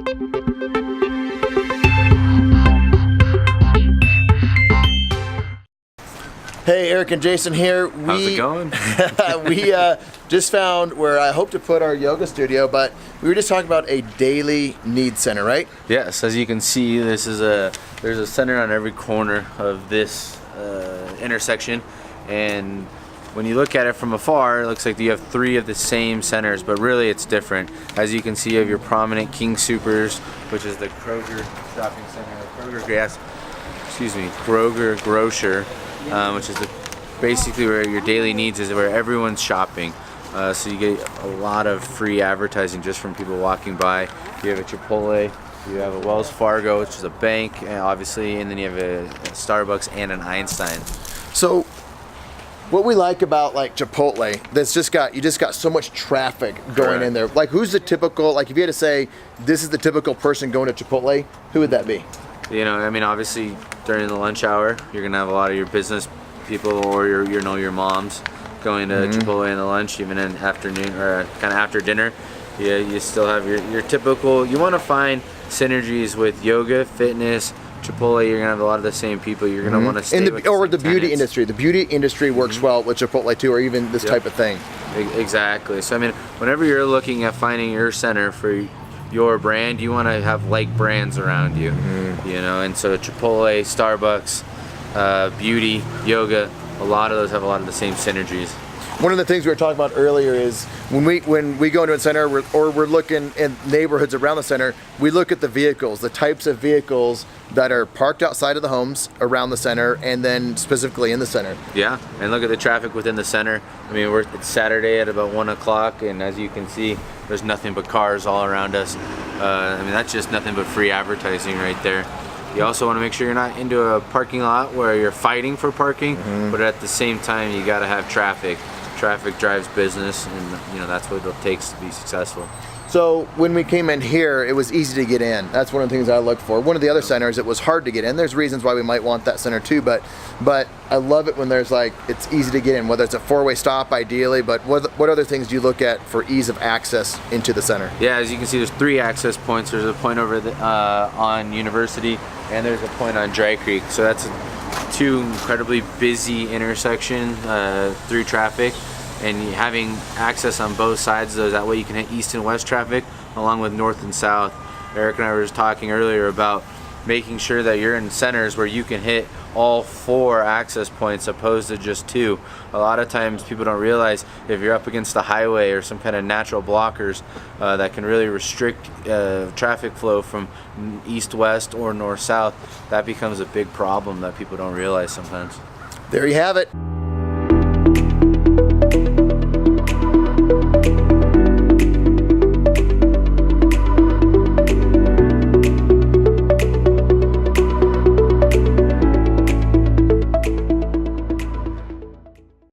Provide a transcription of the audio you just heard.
Hey, Eric and Jason here. How's it going? We just found where I hope to put our yoga studio, but we were just talking about a daily needs center, right? Yes, as you can see, there's a center on every corner of this intersection, and when you look at it from afar, it looks like you have three of the same centers, but really it's different. As you can see, you have your prominent King Soopers, which is the Kroger shopping center, Kroger Grocer, which is basically where your daily needs is, where everyone's shopping. So you get a lot of free advertising just from people walking by. You have a Chipotle, you have a Wells Fargo, which is a bank, obviously, and then you have a Starbucks and an Einstein. So what we like about like Chipotle, you just got so much traffic going in there. Like, who's the typical, like if you had to say this is the typical person going to Chipotle, who would that be? You know, I mean, obviously during the lunch hour, you're gonna have a lot of your business people or your moms going to Chipotle in the lunch, even in afternoon or kind of after dinner. Yeah, you still have your typical. You want to find synergies with yoga, fitness, Chipotle. You're gonna have a lot of the same people. You're gonna want to stay with the beauty industry. The beauty industry works well with Chipotle too, or even this type of thing. Exactly. So I mean, whenever you're looking at finding your center for your brand, you want to have like brands around you, you know. And so Chipotle, Starbucks, beauty, yoga, a lot of those have a lot of the same synergies. One of the things we were talking about earlier is when we go into a center or we're looking in neighborhoods around the center, we look at the vehicles, the types of vehicles that are parked outside of the homes around the center, and then specifically in the center. Yeah, and look at the traffic within the center. I mean, it's Saturday at about 1 o'clock, and as you can see, there's nothing but cars all around us. I mean, that's just nothing but free advertising right there. You also want to make sure you're not into a parking lot where you're fighting for parking, but at the same time, you got to have traffic. Traffic drives business, and you know that's what it takes to be successful. So when we came in here, it was easy to get in. That's one of the things I look for. One of the other centers, it was hard to get in. There's reasons why we might want that center too, but I love it when there's like, it's easy to get in, whether it's a four-way stop ideally, but what other things do you look at for ease of access into the center? Yeah, as you can see, there's 3 access points. There's a point over on University, and there's a point on Dry Creek. So that's 2 incredibly busy intersections through traffic. And having access on both sides of those, that way you can hit east and west traffic along with north and south. Eric and I were just talking earlier about making sure that you're in centers where you can hit all 4 access points opposed to just 2. A lot of times people don't realize if you're up against the highway or some kind of natural blockers that can really restrict traffic flow from east-west or north-south, that becomes a big problem that people don't realize sometimes. There you have it.